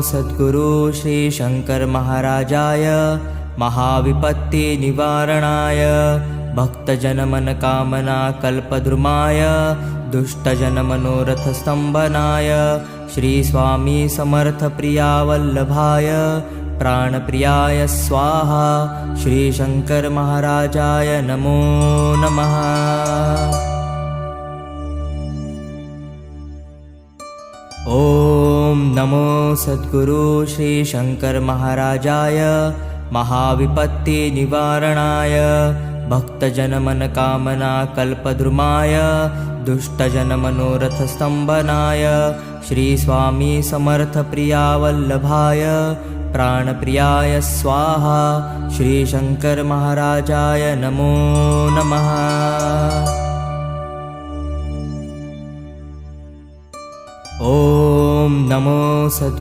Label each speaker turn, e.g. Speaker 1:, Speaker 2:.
Speaker 1: सद्गुरु श्री शंकर महाराजाय महाविपत्ति निवारणाय भक्तजन मन कामना कल्पद्रुमाय दुष्टजन मनोरथ स्तंभनाय श्री स्वामी समर्थ प्रिया वल्लभाय प्राणप्रियाय स्वाहा श्री शंकर महाराजाय नमो नमः। ओम नमो सद्गुरु श्री शंकर महाराजाय महाविपत्ति निवारणाय भक्तजन मन कामना कल्पद्रुमाय दुष्टजन मनोरथ स्तंभनाय श्री स्वामी समर्थ प्रिया वल्लभाय प्राणप्रियाय स्वाहा श्री शंकर महाराजाय नमो नमः। ओम नमो सद्गुरु